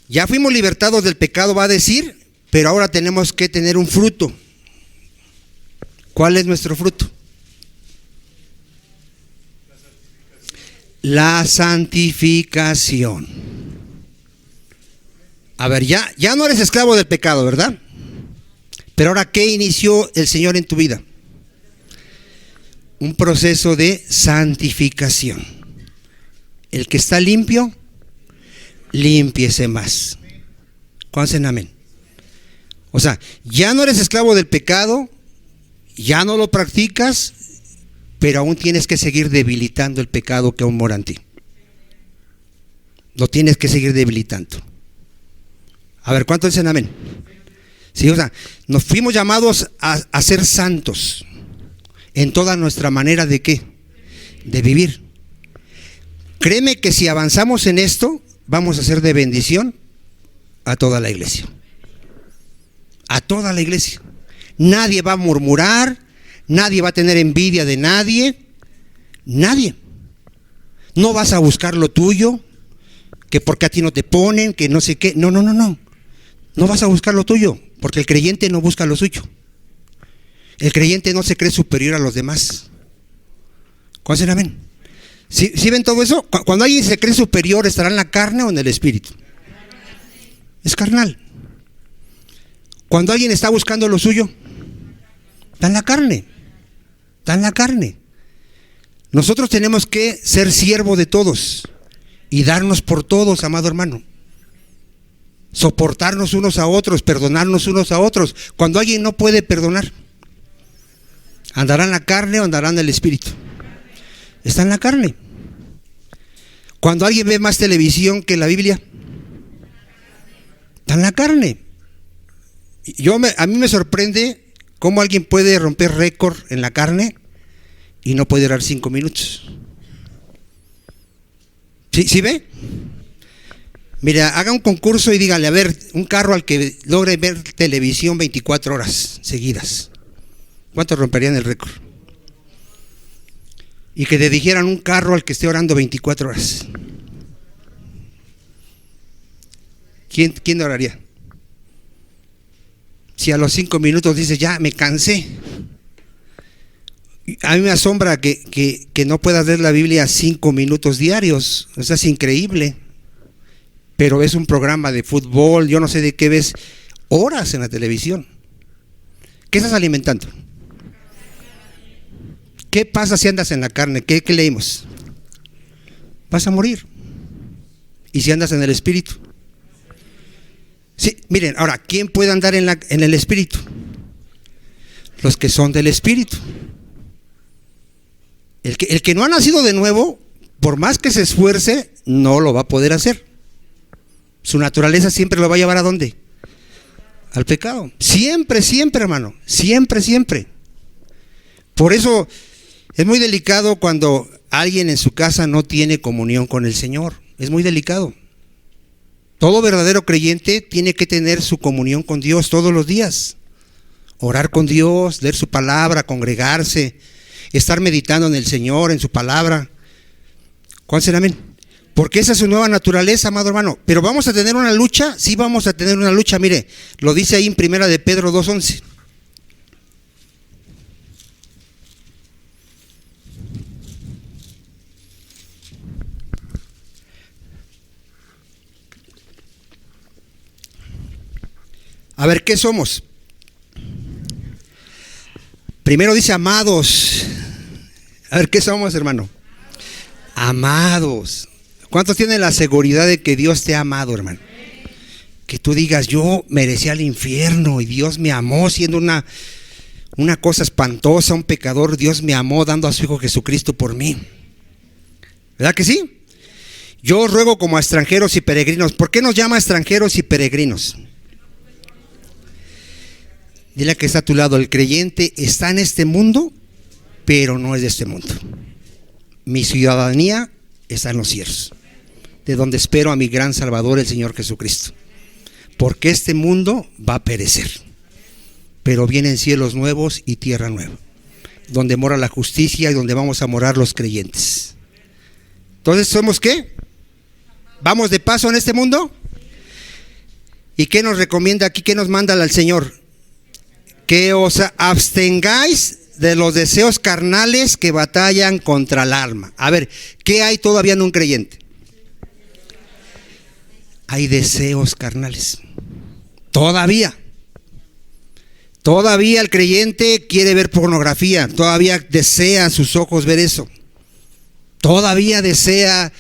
Ya fuimos libertados del pecado, va a decir, pero ahora tenemos que tener un fruto. ¿Cuál es nuestro fruto? La santificación. A ver, ya no eres esclavo del pecado, ¿verdad? Pero ahora, ¿qué inició el Señor en tu vida? Un proceso de santificación. El que está limpio, límpiese más. ¿Cuántos dicen amén? O sea, ya no eres esclavo del pecado, ya no lo practicas, pero aún tienes que seguir debilitando el pecado que aún mora en ti. Lo tienes que seguir debilitando. A ver, ¿cuántos dicen amén? Sí, o sea, nos fuimos llamados a ser santos en toda nuestra manera de ¿qué? De vivir. Créeme que si avanzamos en esto, vamos a ser de bendición a toda la iglesia. A toda la iglesia. Nadie va a murmurar, nadie va a tener envidia de nadie, nadie. No vas a buscar lo tuyo, que porque a ti no te ponen, que no sé qué. No. No vas a buscar lo tuyo, porque el creyente no busca lo suyo. El creyente no se cree superior a los demás. ¿Cuál será? ¿Ven? ¿Sí ven todo eso? Cuando alguien se cree superior, ¿estará en la carne o en el espíritu? Es carnal. Cuando alguien está buscando lo suyo, está en la carne. Está en la carne. Nosotros tenemos que ser siervos de todos y darnos por todos, amado hermano. Soportarnos unos a otros, perdonarnos unos a otros. Cuando alguien no puede perdonar, ¿andará en la carne o andará en el espíritu? Está en la carne. Cuando alguien ve más televisión que la Biblia, está en la carne. A mí me sorprende cómo alguien puede romper récord en la carne y no puede durar 5 minutos. ¿Sí ve? Mira, haga un concurso y dígale, a ver, un carro al que logre ver televisión 24 horas seguidas. ¿Cuántos romperían el récord? Y que le dijeran un carro al que esté orando 24 horas. ¿Quién oraría? Si a los 5 minutos dice, ya me cansé. A mí me asombra que no puedas leer la Biblia 5 minutos diarios. O sea, es increíble. Pero ves un programa de fútbol, yo no sé de qué ves, horas en la televisión. ¿Qué estás alimentando? ¿Qué pasa si andas en la carne? ¿Qué leímos? Vas a morir. ¿Y si andas en el espíritu? Sí, miren, ahora, ¿quién puede andar en el espíritu? Los que son del espíritu. El que no ha nacido de nuevo, por más que se esfuerce, no lo va a poder hacer. Su naturaleza siempre lo va a llevar ¿a dónde? Al pecado. Siempre, hermano. Siempre. Por eso es muy delicado cuando alguien en su casa no tiene comunión con el Señor. Es muy delicado. Todo verdadero creyente tiene que tener su comunión con Dios todos los días. Orar con Dios, leer su palabra, congregarse, estar meditando en el Señor, en su palabra. ¿Cuál será? Amén. Porque esa es su nueva naturaleza, amado hermano. Pero vamos a tener una lucha, sí vamos a tener una lucha. Mire, lo dice ahí en 1 de Pedro 2:11. A ver, ¿qué somos? Primero dice amados. A ver, ¿qué somos, hermano? Amados. ¿Cuántos tienen la seguridad de que Dios te ha amado, hermano? Que tú digas, yo merecía el infierno y Dios me amó siendo una cosa espantosa, un pecador. Dios me amó dando a su Hijo Jesucristo por mí. ¿Verdad que sí? Yo os ruego como a extranjeros y peregrinos. ¿Por qué nos llama extranjeros y peregrinos? Dile a que está a tu lado, el creyente está en este mundo, pero no es de este mundo. Mi ciudadanía está en los cielos, de donde espero a mi gran Salvador, el Señor Jesucristo. Porque este mundo va a perecer, pero vienen cielos nuevos y tierra nueva, donde mora la justicia y donde vamos a morar los creyentes. Entonces, ¿somos qué? ¿Vamos de paso en este mundo? ¿Y qué nos recomienda aquí? ¿Qué nos manda al Señor? Que os abstengáis de los deseos carnales que batallan contra el alma. A ver, ¿qué hay todavía en un creyente? Hay deseos carnales. Todavía el creyente quiere ver pornografía. Todavía desea a sus ojos ver eso. Todavía desea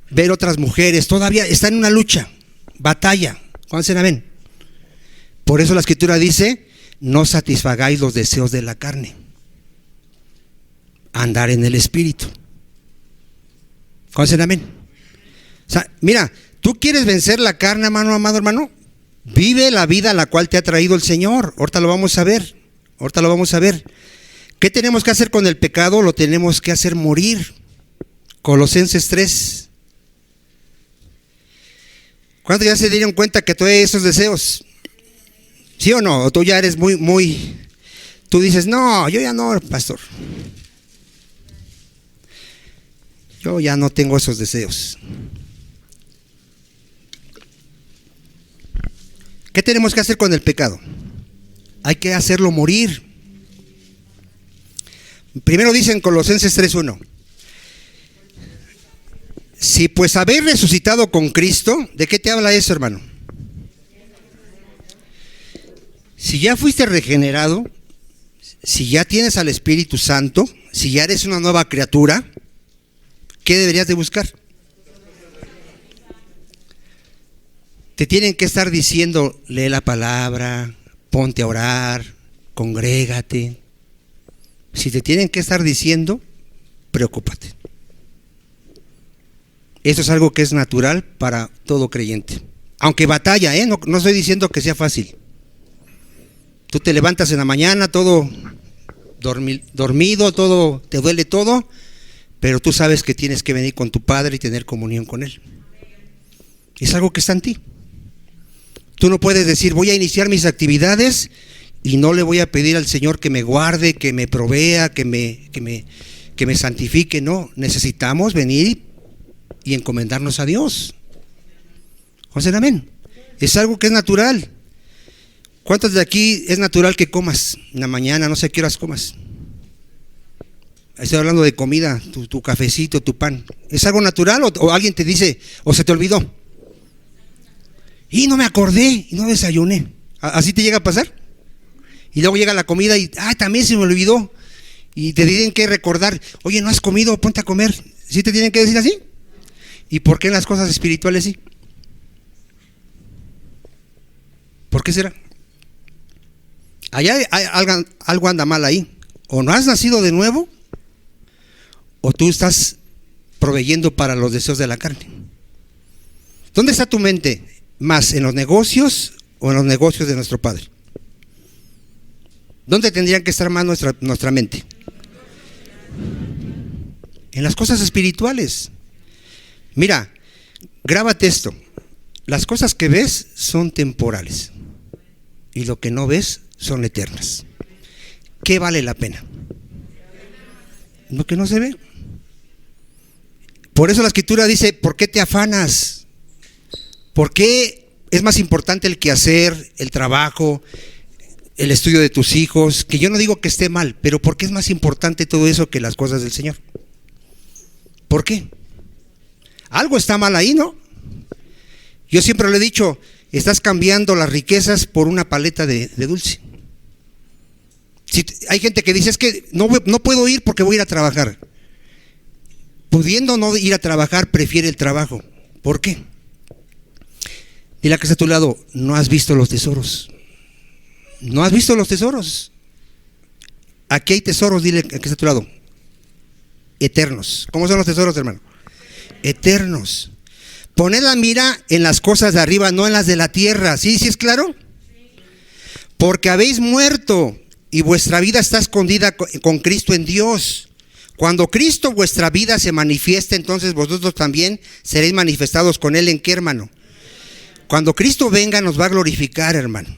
ver otras mujeres. Todavía está en una lucha, batalla. ¿Cuándo se la ven? Por eso la Escritura dice, no satisfagáis los deseos de la carne. Andar en el espíritu. ¿Cuál será? Amén. O sea, mira, tú quieres vencer la carne, hermano, amado hermano. Vive la vida a la cual te ha traído el Señor. Ahorita lo vamos a ver. ¿Qué tenemos que hacer con el pecado? Lo tenemos que hacer morir. Colosenses 3. ¿Cuántos ya se dieron cuenta que tú esos deseos? ¿Sí o no? ¿O tú ya eres muy tú dices, no, yo ya no, pastor. Yo ya no tengo esos deseos. ¿Qué tenemos que hacer con el pecado? Hay que hacerlo morir. Primero dice en Colosenses 3:1. Si pues habéis resucitado con Cristo, ¿de qué te habla eso, hermano? Si ya fuiste regenerado, si ya tienes al Espíritu Santo, si ya eres una nueva criatura, ¿qué deberías de buscar? Te tienen que estar diciendo, lee la palabra, ponte a orar, congrégate. Si te tienen que estar diciendo, preocúpate. Eso es algo que es natural para todo creyente. Aunque batalla, no estoy diciendo que sea fácil. Tú te levantas en la mañana, todo dormido, todo, te duele todo, pero tú sabes que tienes que venir con tu Padre y tener comunión con Él. Es algo que está en ti. Tú no puedes decir, voy a iniciar mis actividades y no le voy a pedir al Señor que me guarde, que me provea, que me santifique. No, necesitamos venir y encomendarnos a Dios. José, amén. Es algo que es natural. ¿Cuántos de aquí es natural que comas en la mañana? No sé qué horas comas. Estoy hablando de comida, tu cafecito, tu pan. ¿Es algo natural o alguien te dice, o se te olvidó? Y no me acordé, y no desayuné. ¿Así te llega a pasar? Y luego llega la comida y, también se me olvidó. Y te tienen que recordar, oye, no has comido, ponte a comer. ¿Sí te tienen que decir así? ¿Y por qué en las cosas espirituales sí? ¿Por qué será? Allá algo anda mal ahí. O no has nacido de nuevo, o tú estás proveyendo para los deseos de la carne. ¿Dónde está tu mente? ¿Más en los negocios o en los negocios de nuestro Padre? ¿Dónde tendrían que estar más nuestra mente? En las cosas espirituales. Mira, grábate esto. Las cosas que ves son temporales y lo que no ves son eternas. ¿Qué vale la pena? Lo que no se ve. Por eso la Escritura dice, ¿por qué te afanas? ¿Por qué es más importante el quehacer, el trabajo, el estudio de tus hijos? Que yo no digo que esté mal, pero ¿por qué es más importante todo eso que las cosas del Señor? ¿Por qué? Algo está mal ahí, ¿no? Yo siempre le he dicho, estás cambiando las riquezas por una paleta de dulce. Si hay gente que dice, es que no puedo ir porque voy a ir a trabajar. Pudiendo no ir a trabajar, prefiere el trabajo. ¿Por qué? Dile a que está a tu lado, no has visto los tesoros. No has visto los tesoros. Aquí hay tesoros, dile a que está a tu lado, eternos. ¿Cómo son los tesoros, hermano? Eternos. Poned la mira en las cosas de arriba, no en las de la tierra. ¿Sí es claro? Porque habéis muerto y vuestra vida está escondida con Cristo en Dios. Cuando Cristo vuestra vida se manifieste, entonces vosotros también seréis manifestados con Él. ¿En qué, hermano? Cuando Cristo venga nos va a glorificar, hermano.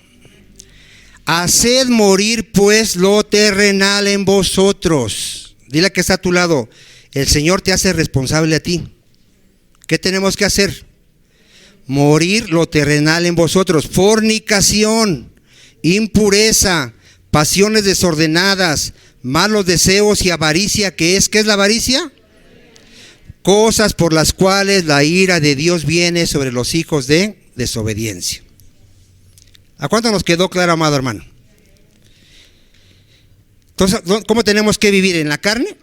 Haced morir pues lo terrenal en vosotros. Dile que está a tu lado, el Señor te hace responsable a ti. ¿Qué tenemos que hacer? Morir lo terrenal en vosotros. Fornicación, impureza, pasiones desordenadas, malos deseos y avaricia. ¿Qué es la avaricia? Cosas por las cuales la ira de Dios viene sobre los hijos de desobediencia. ¿A cuánto nos quedó claro, amado hermano? Entonces, ¿cómo tenemos que vivir? ¿En la carne?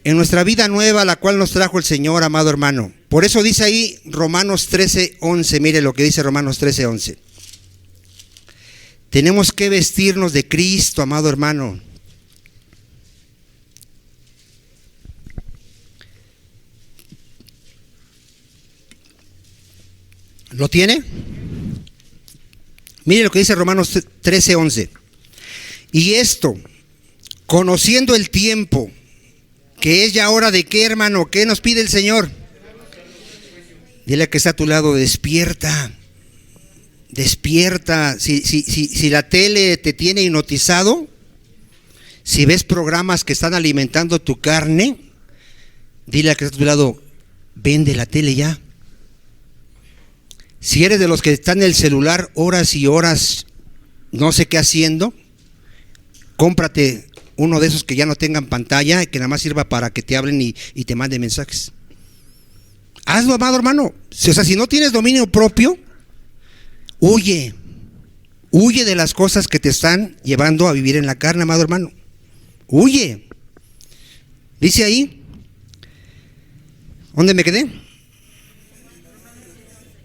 En nuestra vida nueva, la cual nos trajo el Señor, amado hermano. Por eso dice ahí Romanos 13:11. Mire lo que dice Romanos 13:11. Tenemos que vestirnos de Cristo, amado hermano. ¿Lo tiene? Mire lo que dice Romanos 13:11. Y esto, conociendo el tiempo, que es ya hora de qué, hermano, ¿qué nos pide el Señor? Dile que está a tu lado, despierta. Despierta. Si la tele te tiene hipnotizado, si ves programas que están alimentando tu carne, dile al que está a tu lado, vende la tele ya. Si eres de los que están en el celular horas y horas, no sé qué haciendo, cómprate uno de esos que ya no tengan pantalla y que nada más sirva para que te hablen y te manden mensajes. Hazlo, amado hermano. O sea, si no tienes dominio propio, huye de las cosas que te están llevando a vivir en la carne, amado hermano. Huye. Dice ahí, ¿dónde me quedé?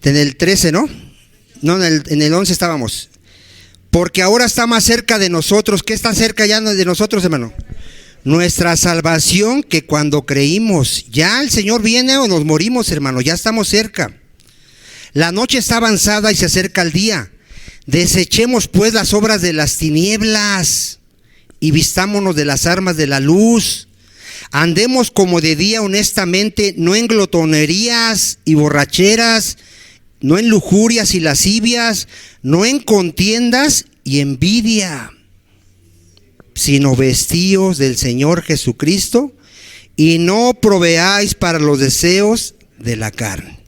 En el 13, ¿no? No, en el 11 estábamos. Porque ahora está más cerca de nosotros. ¿Qué está cerca ya de nosotros, hermano? Nuestra salvación, que cuando creímos, ya el Señor viene o nos morimos, hermano, ya estamos cerca. La noche está avanzada y se acerca el día. Desechemos pues las obras de las tinieblas y vistámonos de las armas de la luz. Andemos como de día honestamente, no en glotonerías y borracheras, no en lujurias y lascivias, no en contiendas y envidia, sino vestíos del Señor Jesucristo y no proveáis para los deseos de la carne.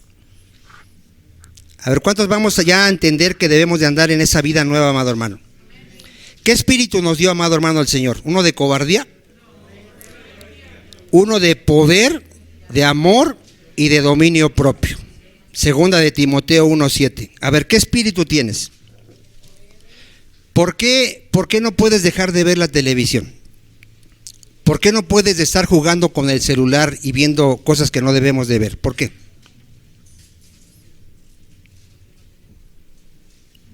A ver, ¿cuántos vamos allá a entender que debemos de andar en esa vida nueva, amado hermano? ¿Qué espíritu nos dio, amado hermano, el Señor? ¿Uno de cobardía? Uno de poder, de amor y de dominio propio. Segunda de Timoteo 1:7. A ver, ¿qué espíritu tienes? ¿Por qué no puedes dejar de ver la televisión? ¿Por qué no puedes estar jugando con el celular y viendo cosas que no debemos de ver? ¿Por qué?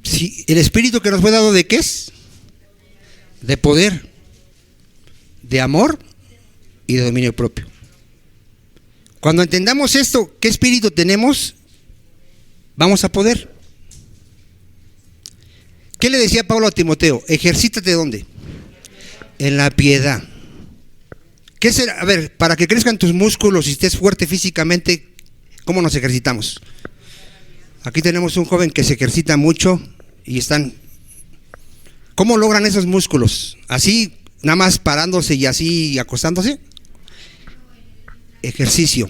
Si el espíritu que nos fue dado, ¿de qué es? De poder, de amor y de dominio propio. Cuando entendamos esto, ¿qué espíritu tenemos? Vamos a poder. ¿Qué le decía Pablo a Timoteo? Ejercítate ¿dónde? En la piedad. ¿Qué será? A ver, para que crezcan tus músculos y estés fuerte físicamente, ¿cómo nos ejercitamos? Aquí tenemos un joven que se ejercita mucho y están. ¿Cómo logran esos músculos? ¿Así, nada más parándose y así acostándose? Ejercicio.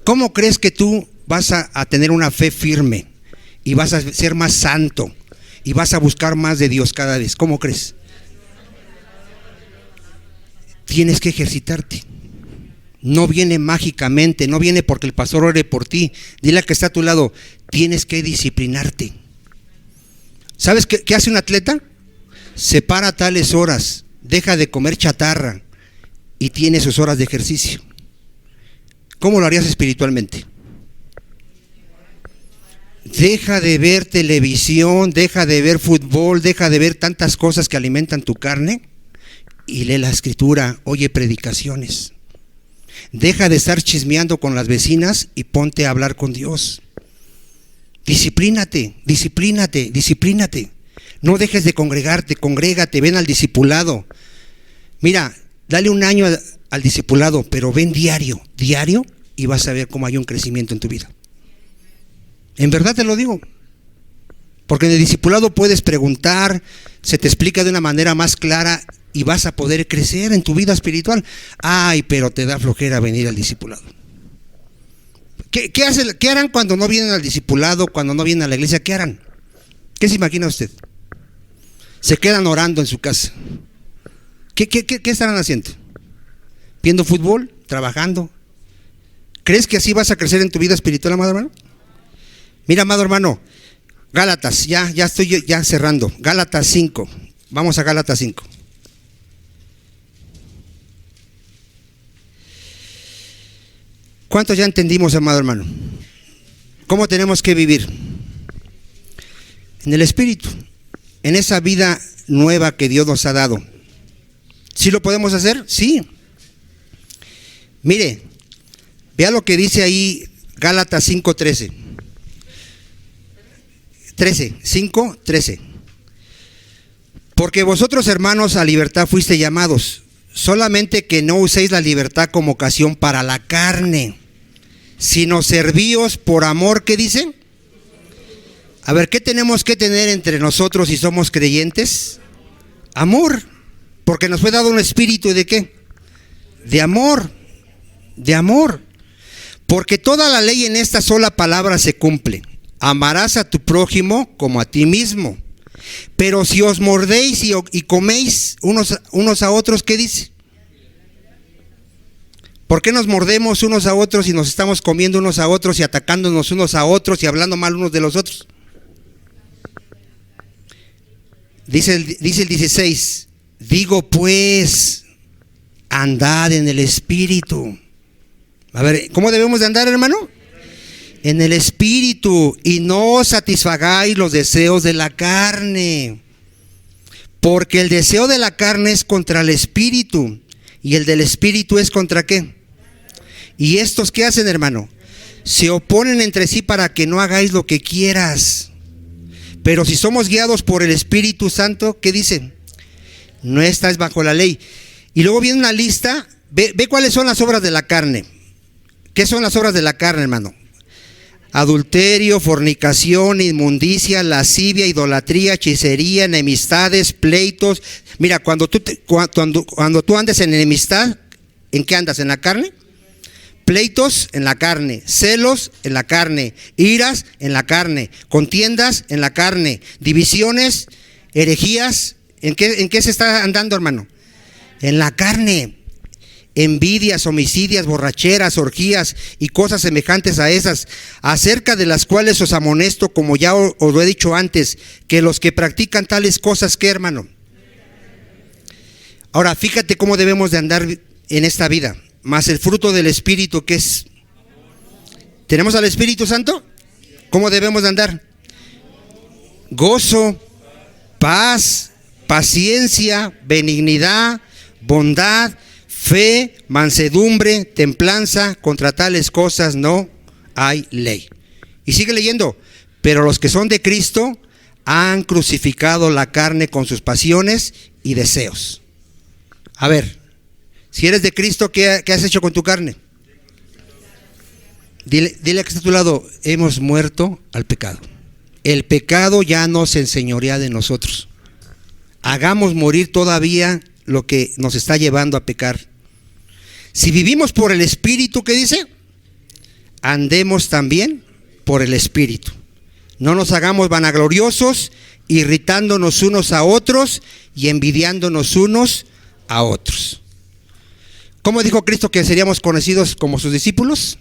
¿Cómo crees que tú vas a tener una fe firme y vas a ser más santo y vas a buscar más de Dios cada vez? ¿Cómo crees? Tienes que ejercitarte. No viene mágicamente, no viene porque el pastor ore por ti. Dile al que está a tu lado, tienes que disciplinarte. ¿Sabes qué hace un atleta? Se para a tales horas, deja de comer chatarra y tiene sus horas de ejercicio. ¿Cómo lo harías espiritualmente? Deja de ver televisión, deja de ver fútbol, deja de ver tantas cosas que alimentan tu carne y lee la escritura, oye predicaciones. Deja de estar chismeando con las vecinas y ponte a hablar con Dios. Disciplínate. No dejes de congregarte, congrégate, ven al discipulado. Mira, dale un año al discipulado, pero ven diario, y vas a ver cómo hay un crecimiento en tu vida. En verdad te lo digo. Porque en el discipulado puedes preguntar, se te explica de una manera más clara y vas a poder crecer en tu vida espiritual. Ay, pero te da flojera venir al discipulado. ¿Qué harán cuando no vienen al discipulado, cuando no vienen a la iglesia? ¿Qué harán? ¿Qué se imagina usted? Se quedan orando en su casa. ¿Qué estarán haciendo? ¿Viendo fútbol? ¿Trabajando? ¿Crees que así vas a crecer en tu vida espiritual, amado hermano? Mira, amado hermano, Gálatas, ya estoy cerrando. Gálatas 5. Vamos a Gálatas 5. ¿Cuántos ya entendimos, amado hermano? ¿Cómo tenemos que vivir? En el Espíritu, en esa vida nueva que Dios nos ha dado. ¿Sí lo podemos hacer? Sí. Mire, vea lo que dice ahí Gálatas 5:13. 5:13. Porque vosotros, hermanos, a libertad fuiste llamados, solamente que no uséis la libertad como ocasión para la carne, sino servíos por amor, ¿qué dice? A ver, ¿qué tenemos que tener entre nosotros si somos creyentes? Amor, porque nos fue dado un espíritu ¿de qué? De amor, de amor. Porque toda la ley en esta sola palabra se cumple. Amarás a tu prójimo como a ti mismo. Pero si os mordéis y coméis unos a otros, ¿qué dice? ¿Por qué nos mordemos unos a otros y nos estamos comiendo unos a otros y atacándonos unos a otros y hablando mal unos de los otros? Dice el 16, digo pues, andad en el Espíritu. A ver, ¿cómo debemos de andar, hermano? En el Espíritu, y no satisfagáis los deseos de la carne, porque el deseo de la carne es contra el Espíritu, y el del Espíritu es contra ¿qué? ¿Y estos qué hacen, hermano? Se oponen entre sí para que no hagáis lo que quieras. Pero si somos guiados por el Espíritu Santo, ¿qué dicen? No estáis bajo la ley. Y luego viene una lista, ve cuáles son las obras de la carne. ¿Qué son las obras de la carne, hermano? Adulterio, fornicación, inmundicia, lascivia, idolatría, hechicería, enemistades, pleitos. Mira, cuando tú andes en enemistad, ¿en qué andas? ¿En la carne? Pleitos en la carne, celos en la carne, iras en la carne, contiendas en la carne, divisiones, herejías. ¿En qué se está andando, hermano? En la carne. Envidias, homicidias, borracheras, orgías y cosas semejantes a esas, acerca de las cuales os amonesto, como ya os lo he dicho antes, que los que practican tales cosas, ¿qué, hermano? Ahora, fíjate cómo debemos de andar en esta vida. Más el fruto del Espíritu, ¿qué es? ¿Tenemos al Espíritu Santo? ¿Cómo debemos de andar? Gozo, paz, paciencia, benignidad, bondad, fe, mansedumbre, templanza. Contra tales cosas no hay ley. Y sigue leyendo. Pero los que son de Cristo han crucificado la carne con sus pasiones y deseos. A ver, si eres de Cristo, ¿qué has hecho con tu carne? Dile que está a tu lado, hemos muerto al pecado. El pecado ya no se enseñorea de nosotros. Hagamos morir todavía lo que nos está llevando a pecar. Si vivimos por el Espíritu, ¿qué dice? Andemos también por el Espíritu. No nos hagamos vanagloriosos, irritándonos unos a otros y envidiándonos unos a otros. ¿Cómo dijo Cristo que seríamos conocidos como sus discípulos?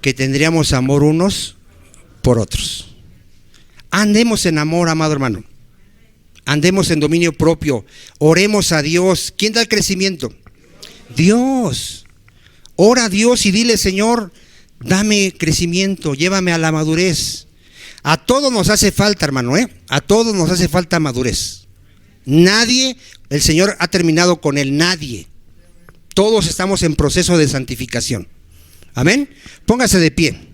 Que tendríamos amor unos por otros. Andemos en amor, amado hermano. Andemos en dominio propio. Oremos a Dios. ¿Quién da el crecimiento? Dios. Ora a Dios y dile, Señor, dame crecimiento, llévame a la madurez. A todos nos hace falta, hermano, a todos nos hace falta madurez. Nadie, el Señor ha terminado con él, nadie. Todos estamos en proceso de santificación. Amén. Póngase de pie.